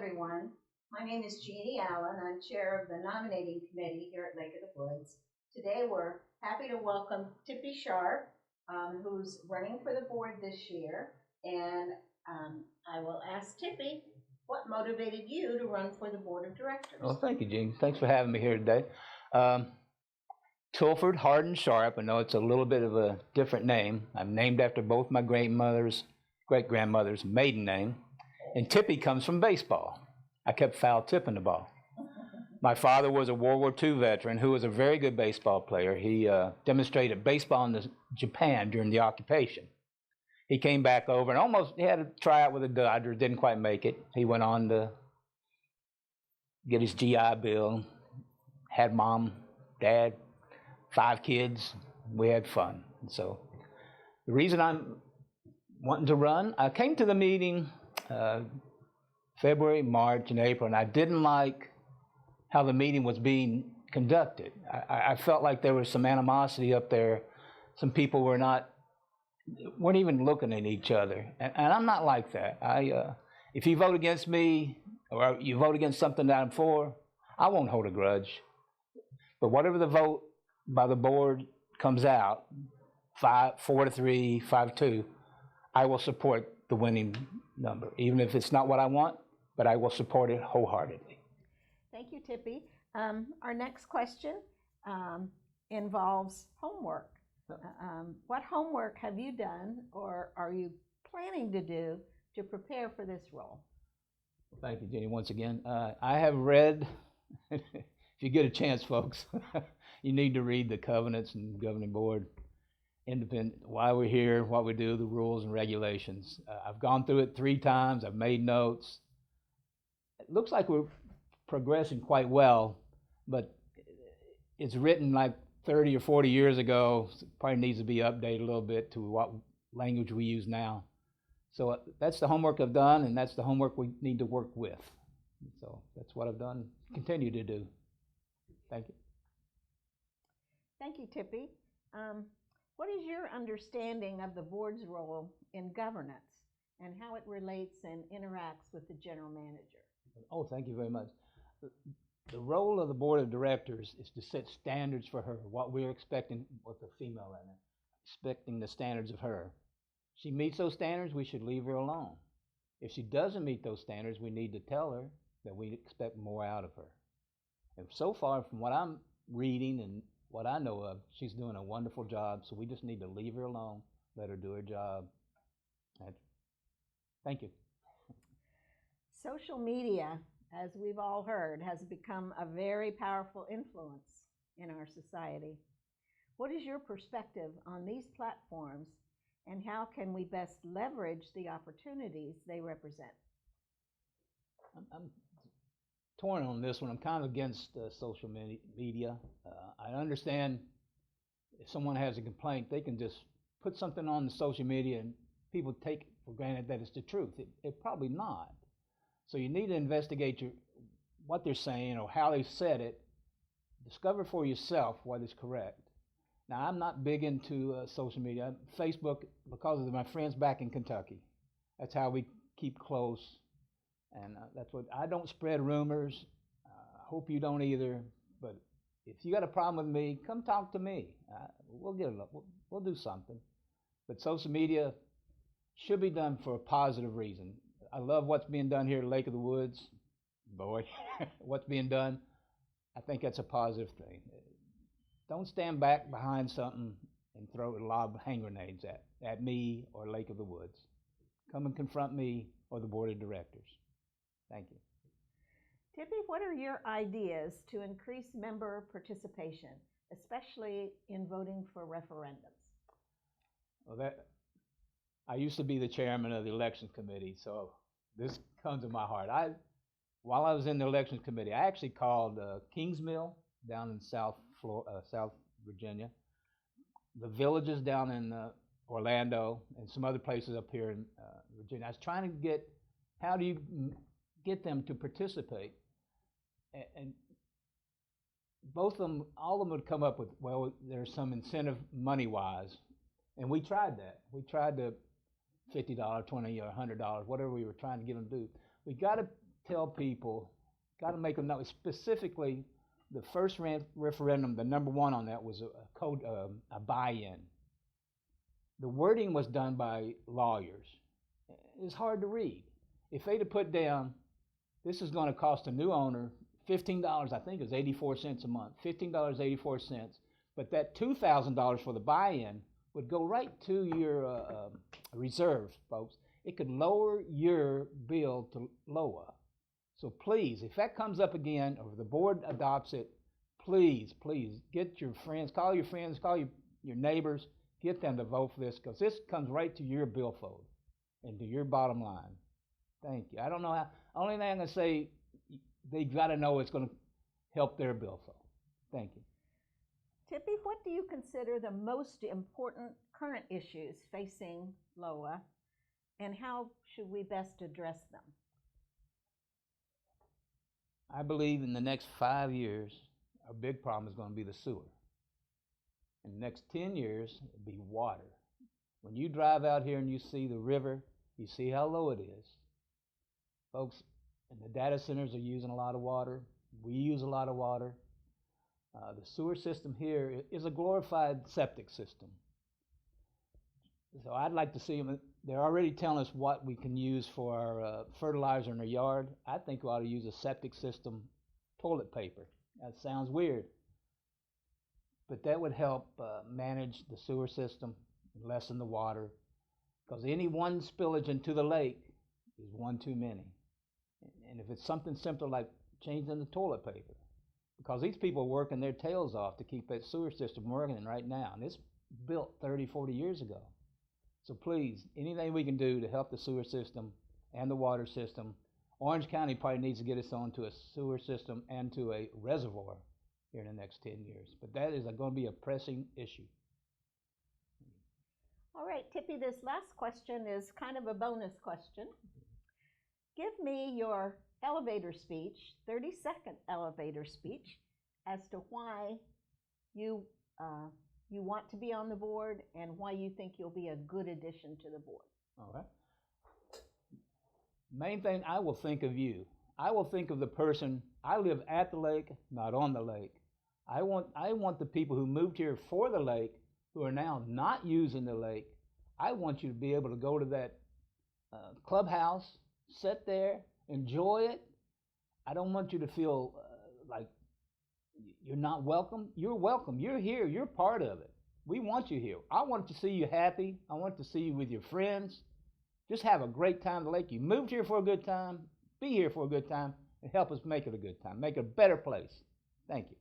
everyone. My name is Jeannie Allen. I'm chair of the nominating committee here at Lake of the Woods. Today we're happy to welcome Tippy Sharp, who's running for the board this year. And I will ask Tippy, what motivated you to run for the board of directors? Well, thank you, Jeannie. Thanks for having me here today. TILFORD HARDIN Sharp. I know it's a little bit of a different name. I'm named after both my great-grandmother's maiden name. And Tippy comes from baseball. I kept foul tipping the ball. My father was a World War II veteran who was a very good baseball player. He demonstrated baseball in Japan during the occupation. He came back over and he had a tryout with the Dodgers, didn't quite make it. He went on to get his GI Bill, had mom, dad, 5 kids. We had fun. And so the reason I'm wanting to run, I came to the meeting February, March, and April, and I didn't like how the meeting was being conducted. I felt like there was some animosity up there. Some people weren't even looking at each other, and I'm not like that. If you vote against me or you vote against something that I'm for, I won't hold a grudge. But whatever the vote by the board comes out, 4-3, 5-2, I will support the winning number, even if it's not what I want, but I will support it wholeheartedly. Thank you, Tippy. Our next question involves homework. What homework have you done or are you planning to do to prepare for this role? Thank you, Jenny, once again. I have read, if you get a chance, folks, you need to read the covenants and governing board, independent, why we're here, what we do, the rules and regulations. I've gone through it 3 times. I've made notes. It looks like we're progressing quite well, but it's written like 30 or 40 years ago. So it probably needs to be updated a little bit to what language we use now. So that's the homework I've done, and that's the homework we need to work with. So that's what I've done, continue to do. Thank you. Thank you, Tippy. What is your understanding of the board's role in governance and how it relates and interacts with the general manager? Oh, thank you very much. The role of the board of directors is to set standards for her, what we're expecting with a female right now, expecting the standards of her. She meets those standards, we should leave her alone. If she doesn't meet those standards, we need to tell her that we expect more out of her. And so far, from what I'm reading and what I know of, she's doing a wonderful job, so we just need to leave her alone, let her do her job. Thank you. Social media, as we've all heard, has become a very powerful influence in our society. What is your perspective on these platforms, and how can we best leverage the opportunities they represent? I'm torn on this one. I'm kind of against social media. I understand if someone has a complaint, they can just put something on the social media and people take it for granted that it's the truth. It probably not. So you need to investigate what they're saying or how they said it. Discover for yourself what is correct. Now, I'm not big into social media. Facebook, because of my friends back in Kentucky. That's how we keep close. And that's what, I don't spread rumors. Hope you don't either. But if you got a problem with me, come talk to me. We'll do something. But social media should be done for a positive reason. I love what's being done here at Lake of the Woods. Boy, what's being done, I think that's a positive thing. Don't stand back behind something and throw a lot of hand grenades at me or Lake of the Woods. Come and confront me or the board of directors. Thank you. Tippy, what are your ideas to increase member participation, especially in voting for referendums? Well, I used to be the chairman of the elections committee, so this comes to my heart. While I was in the elections committee, I actually called Kings Mill down in South Virginia, the villages down in Orlando, and some other places up here in Virginia. I was trying to get, how do you get them to participate? And both of them, all of them would come up with, well, there's some incentive money-wise. And we tried that. We tried to $50, $20, or $100, whatever we were trying to get them to do. We got to tell people, got to make them know, specifically, the first referendum, the number one on that was a buy-in. The wording was done by lawyers. It's hard to read. If they'd have put down, this is going to cost a new owner $15, I think it was 84 cents a month, $15.84, but that $2,000 for the buy-in would go right to your reserves, folks. It could lower your bill to LOWA. So please, if that comes up again, or the board adopts it, please get your friends, call your neighbors, get them to vote for this, because this comes right to your billfold and to your bottom line. Thank you. I don't know how, only thing I'm going to say, they got to know it's going to help their billfold. Thank you. Tippy, what do you consider the most important current issues facing LOWA, and how should we best address them? I believe in the next 5 years, our big problem is going to be the sewer. In the next 10 years, it'll be water. When you drive out here and you see the river, you see how low it is. Folks, and the data centers are using a lot of water. We use a lot of water. The sewer system here is a glorified septic system. So I'd like to see them. They're already telling us what we can use for our fertilizer in our yard. I think we ought to use a septic system toilet paper. That sounds weird, but that would help manage the sewer system, lessen the water, because any one spillage into the lake is one too many. And if it's something simple like changing the toilet paper, because these people are working their tails off to keep that sewer system working right now, and it's built 30, 40 years ago. So please, anything we can do to help the sewer system and the water system. Orange County probably needs to get us onto a sewer system and to a reservoir here in the next 10 years. But that is going to be a pressing issue. All right, Tippy, this last question is kind of a bonus question. Give me your elevator speech, 30-second elevator speech, as to why you want to be on the board and why you think you'll be a good addition to the board. All right. Main thing, I will think of you. I will think of the person. I live at the lake, not on the lake. I want the people who moved here for the lake, who are now not using the lake. I want you to be able to go to that clubhouse, sit there, enjoy it. I don't want you to feel like you're not welcome. You're welcome. You're here. You're part of it. We want you here. I want to see you happy. I want to see you with your friends. Just have a great time at the lake. You moved here for a good time. Be here for a good time and help us make it a good time. Make it a better place. Thank you.